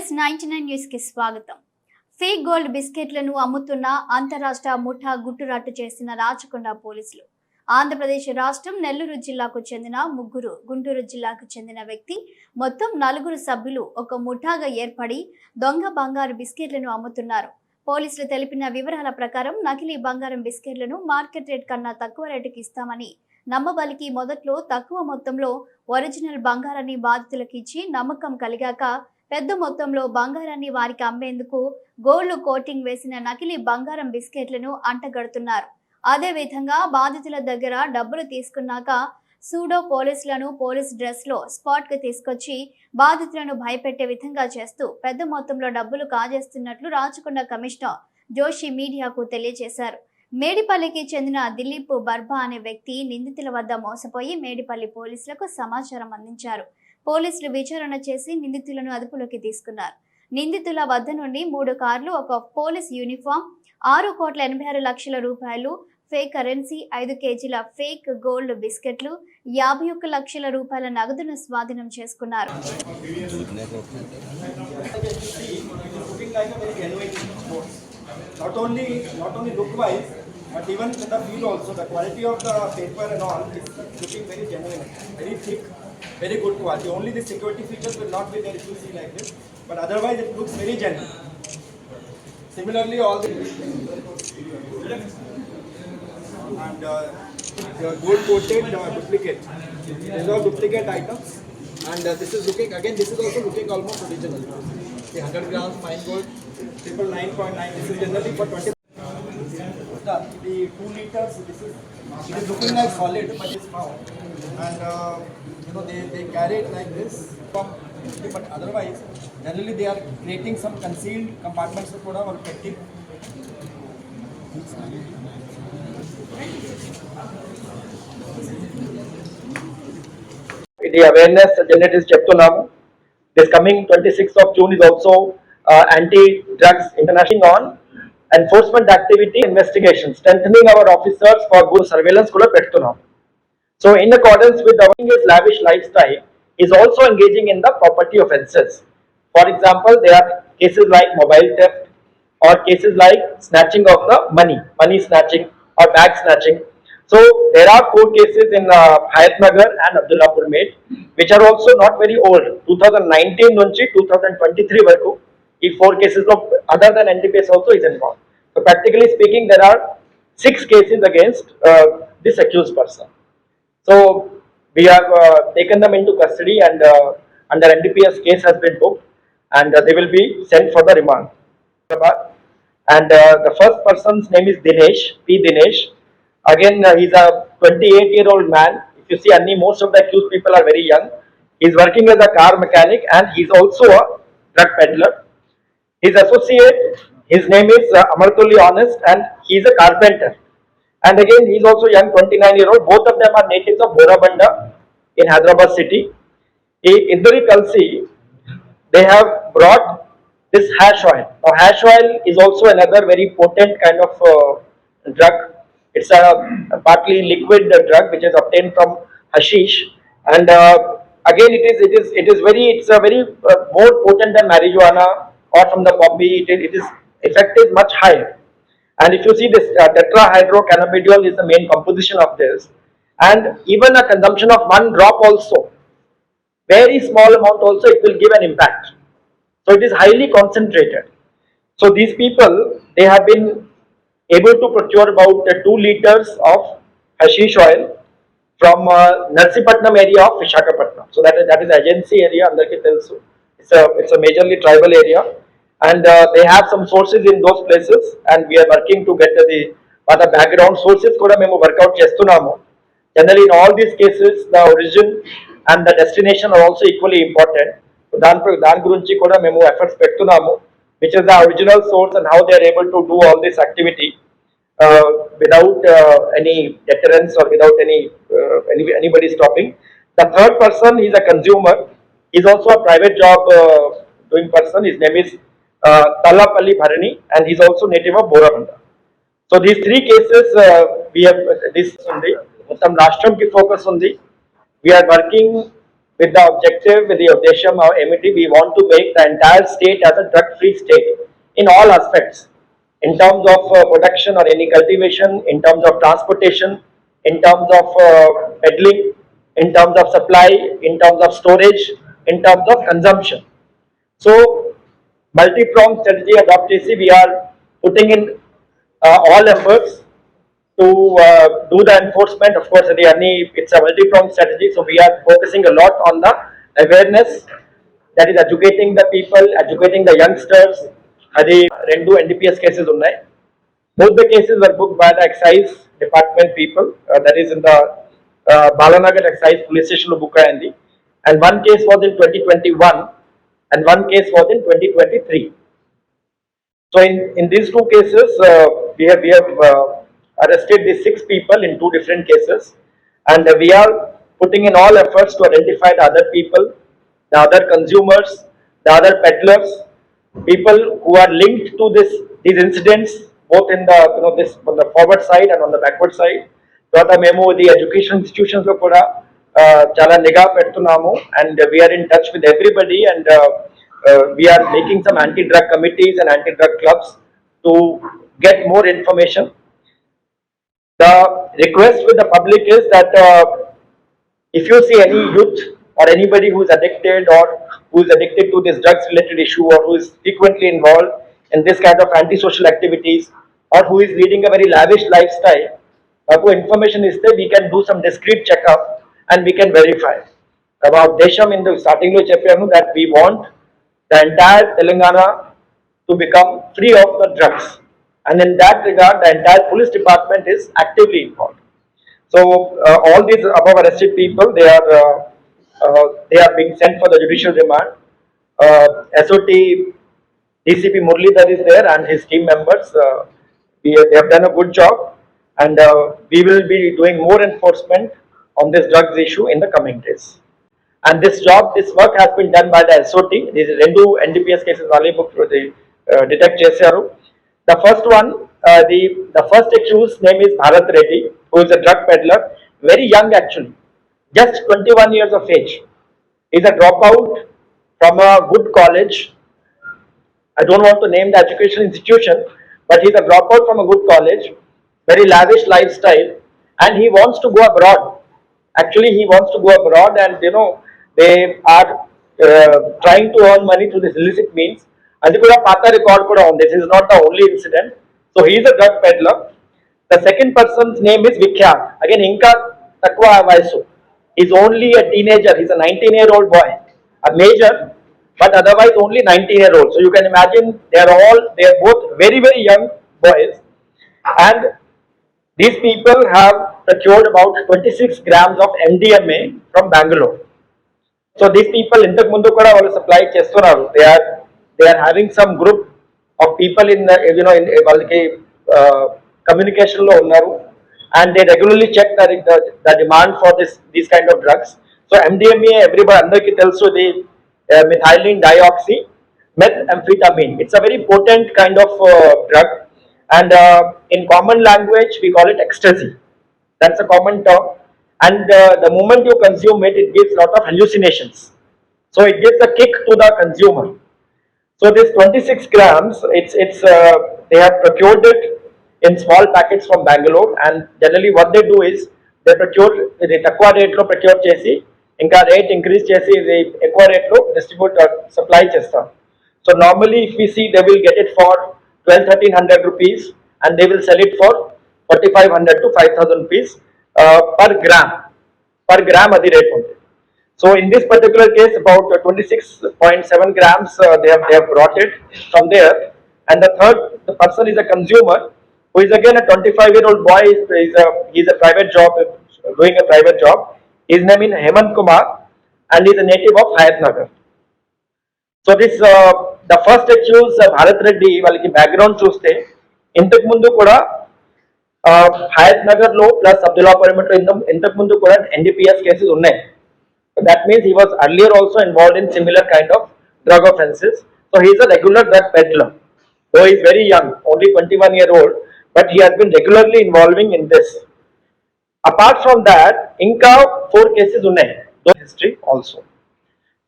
US99 news కి స్వాగతం. Fake gold బిస్కెట్లను అమ్ముతున్న అంతరాష్ట్ర ముఠా గుట్టురట్టు చేసిన రాచకొండ పోలీసులు. ఆంధ్రప్రదేశ్ రాష్ట్రం నెల్లూరు జిల్లాకు చెందిన ముగ్గురు, గుంటూరు జిల్లాకు చెందిన వ్యక్తి మొత్తం 4 సభ్యులు ఒక ముఠాగా ఏర్పడి దొంగ బంగారు బిస్కెట్లను అమ్ముతున్నారు. పోలీసులు తెలిపిన వివరాల ప్రకారం నకిలీ బంగారం బిస్కెట్లను మార్కెట్ రేట్ కన్నా తక్కువ రేటుకి ఇస్తామని నమ్మబలికి మొదట్లో తక్కువ మొత్తంలో ఒరిజినల్ బంగారాన్ని బాధితులకు ఇచ్చి నమ్మకం కలిగాక పెద్ద మొత్తంలో బంగారాన్ని వారికి అమ్మేందుకు గోల్డ్ కోటింగ్ వేసిన నకిలీ బంగారం బిస్కెట్లను అంటగడుతున్నారు. అదే విధంగా బాధితుల దగ్గర డబ్బులు తీసుకున్నాక సూడో పోలీసులను పోలీస్ డ్రెస్ లో స్పాట్ కు తీసుకొచ్చి బాధితులను భయపెట్టే విధంగా చేస్తూ పెద్ద మొత్తంలో డబ్బులు కాజేస్తున్నట్లు రాచకొండ కమిషనర్ జోషి మీడియాకు తెలియజేశారు. మేడిపల్లికి చెందిన దిలీప్ బర్బా అనే వ్యక్తి నిందితుల వద్ద మోసపోయి మేడిపల్లి పోలీసులకు సమాచారం అందించారు. పోలీసులు విచారణ చేసి నిందితులను అదుపులోకి తీసుకున్నారు. నిందితుల వద్ద నుండి 3 కార్లు, ఒక పోలీస్ యూనిఫామ్, 6,86,00,000 రూపాయలు ఫేక్ కరెన్సీ, 5 కేజీల ఫేక్ గోల్డ్ బిస్కెట్లు, 51 లక్షల రూపాయల నగదును స్వాధీనం చేసుకున్నారు. Not only look wise, but even the feel also, the quality of the paper and all is looking very genuine, very thick, very good quality. Only the security features will not be there if you see like this, but otherwise it looks very genuine. Similarly, all the and gold coated duplicate. These are duplicate items, and this is looking again. This is also looking almost original. The 100 grams fine gold, 9.9. This is generally for 20. The 2 liters. It is looking like solid, but it's found, and they carry it like this. But otherwise, generally they are creating some concealed compartments or petty. The awareness generators చెప్తున్నాము. This coming 26th of June is also anti-drugs international on enforcement activity investigation, strengthening our officers for good surveillance కూడా పెడుతున్నాం. So in accordance with our lavish lifestyle is also engaging in the property offences. For example, there are cases like mobile theft or cases like snatching of the money snatching or bag snatching. So there are 4 cases in Hayat Nagar and Abdullapur Med, which are also not very old. 2019 nunchi 2023 varaku ee 4 cases of other than NDPS also is involved. So practically speaking, there are 6 cases against this accused person. So we have taken them into custody, and under NDPS case has been booked, and they will be sent for the remand. And the first person's name is Dinesh, P. Dinesh. Again, he's a 28-year-old man. If you see, most of the accused people are very young. He's working as a car mechanic, and he's also a drug peddler. His associate, his name is Amartulli Honest, and he's a carpenter. And again, he's also young, 29-year-old. Both of them are natives of Borabanda in Hyderabad city. Induri Kalsi, they have brought this hash oil. Now, hash oil is also another very potent kind of drug. It's a partly liquid drug which is obtained from hashish, and again it's a very more potent than marijuana or from the poppy. It is effect is much higher. And if you see this tetrahydrocannabidiol is the main composition of this, and even a consumption of 1 drop also, very small amount also, it will give an impact. So it is highly concentrated. So these people, they have been able to procure about 2 liters of hashish oil from Narsipatnam area of Visakhapatnam. So that is agency area. It's a majorly tribal area, and they have some sources in those places, and we are working to get the background sources kuda memo work out chestunnamo. Generally in all these cases, the origin and the destination are also equally important. So dan gurinchi kuda memo efforts pettunnamo, which is the original source and how they are able to do all this activity without any deterrence or without anybody stopping. The third person is a consumer. He is also a private job doing person. His name is Tallapalli Bharani, and he is also native of Borabanda. So these 3 cases we have this on the Rashtam ki focus on the. We are working with the objective, with the Uddesham or MET, we want to make the entire state as a drug-free state in all aspects, in terms of production or any cultivation, in terms of transportation, in terms of peddling, in terms of supply, in terms of storage, in terms of consumption. So, multi-pronged strategy adopt చేసి we are putting in all efforts to do the enforcement. Of course, it's a multi-pronged strategy, so we are focusing a lot on the awareness, that is educating the people, educating the youngsters. అది రెండు NDPS cases ఉన్నాయి. Both the cases were booked by the excise department people, that is in the Balanagar excise police station lo book ayindi, and one case was in 2021 and one case was in 2023. So in these two cases, we have arrested these 6 people in 2 different cases, and we are putting in all efforts to identify the other people, the other consumers, the other peddlers, people who are linked to these incidents, both in the this on the forward side and on the backward side. తర్వాత మేము the education institutions లో కూడా చాలా నిఘా పెడుతున్నాము, and we are in touch with everybody, and we are making some anti-drug committees and anti-drug clubs to get more information. The request with the public is that if you see any youth or anybody who is addicted or who is addicted to this drugs related issue, or who is frequently involved in this kind of antisocial activities, or who is leading a very lavish lifestyle, who information is there, we can do some discreet checkup and we can verify. About Desham in the starting lo cheppamu that we want the entire Telangana to become free of the drugs, and in that regard the entire police department is actively involved. So all these above arrested people, they are being sent for the judicial remand. SOT DCP Muralidhar is there and his team members. They have done a good job, and we will be doing more enforcement on this drugs issue in the coming days. And this work has been done by the SOT. These rendu NDPS cases wale book the detect chesaru. The first one, the first accused name is Bharat Reddy, who is a drug peddler, very young actually, just 21 years of age. He is a dropout from a good college. I don't want to name the education institution, but he is a dropout from a good college, very lavish lifestyle, and he wants to go abroad. Actually, he wants to go abroad, and they are trying to earn money through this illicit means. అది కూడా పాత record కూడా ఉంది. This is not the only incident. So he is a drug peddler. The second person's name is Vikhyat. Again, ఇంకా తక్కువ వయసు. He is only a teenager. He is a 19-year-old boy, a major, but otherwise only 19-year-old. So you can imagine they are both very very young boys, and these people have procured about 26 grams of MDMA from Bangalore. So these people ఇంతకు ముందు కూడా వాళ్ళు supply చేస్తున్నారు. They are having some group of people in వాళ్ళకి communication లో ఉన్నారు, and they regularly check the demand for these kind of drugs. So MDMA everybody అందరికీ తెలుసు, the methylene dioxy methamphetamine. It's a very potent kind of drug, and in common language we call it ecstasy. That's a common term, and the moment you consume it, it gives lot of hallucinations. So it gives a kick to the consumer. So this 26 grams, they have procured it in small packets from Bangalore, and generally what they do is they procure the takwa rate lo procure chesi, inka rate increase chesi the ఎక్కువ rate lo distribute or supply chestam. So normally if we see, they will get it for 1200-1300 rupees, and they will sell it for 4500 to 5000 rupees per gram adi rate undi. So in this particular case, about 26.7 grams they have brought it from there. And the person is a consumer who is again a 25-year-old boy. He's a private job, doing a private job. His name is Hemant Kumar, and he's a native of Hayatnagar. So this the first accused Bharat Reddy, వాళ్ళకి background చూస్తే ఇంతకు ముందు కూడా Hayatnagar లో plus Abdullapuram ఇంతకు ముందు కూడా NDPS cases ఉన్నాయి. That means he was earlier also involved in similar kind of drug offenses. So he is a regular drug peddler. Though he is very young, only 21-year-old, but he has been regularly involving in this. Apart from that, inka 4 cases unnai, history also.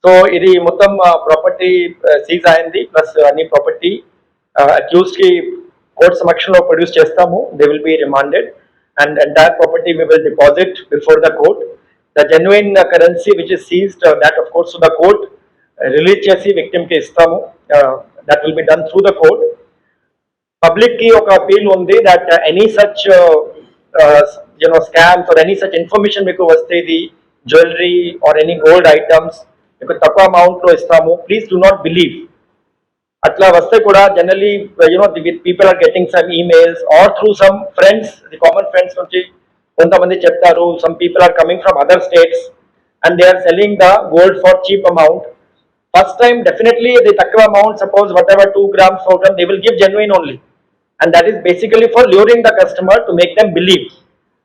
So ఇది మొత్తం property seize అయింది, plus అన్ని property accused కి court సమక్షంలో produce చేస్తాము. They will be remanded and entire property we will deposit before the court. The genuine currency which is seized that of course the court release చేసి victim కి ఇస్తాము. That will be done through the court. Public కి ఒక appeal ఉంది that any such scams or any such information మీకు వస్తే ఇది jewellery or any gold items మీకు తక్కువ అమౌంట్ లో ఇస్తాము, ప్లీజ్ డు నాట్ బిలీవ్. అట్లా వస్తే కూడా generally people are getting some emails or through some friends, the common friends నుంచి కొంతమంది చెప్తారు, some people are coming from other states and they are selling the gold for cheap amount. First time, definitely the takwa amount, suppose whatever 2 grams, 4 grams, they will give genuine only. And that is basically for luring the customer to make them believe.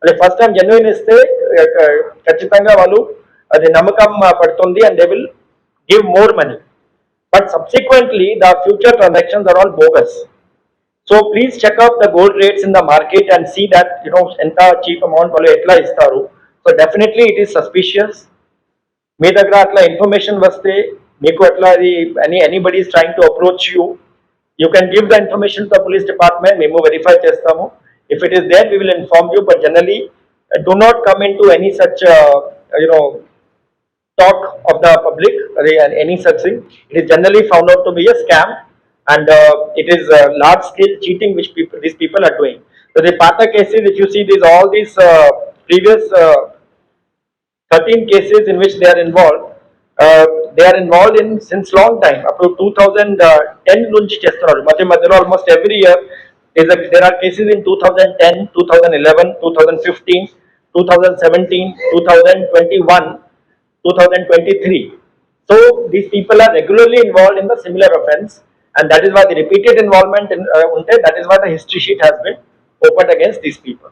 And first time genuine is the kachitanga valu, the namakam padutundi and they will give more money. But subsequently, the future transactions are all bogus. So please check out the gold rates in the market and see that, enta cheap amount valu etla istaru. So definitely it is suspicious. మీ దగ్గర అట్లా information వస్తే మీకు అట్లా anybody is trying to approach you can give the information to the police department, మేము verify చేస్తాము. If it is there we will inform you, but generally do not come into any such talk of the public, any such thing. It is generally found out to be a scam, and it is large scale cheating which these people are doing. So the Pata cases, if you see all these previous 13 cases in which they are involved in since long time, up to 2010 nunchi chestunnaru. Madhyalo almost every year there are cases in 2010, 2011, 2015, 2017, 2021, 2023. So these people are regularly involved in the similar offence, and that is why the repeated involvement in that is why the history sheet has been opened against these people.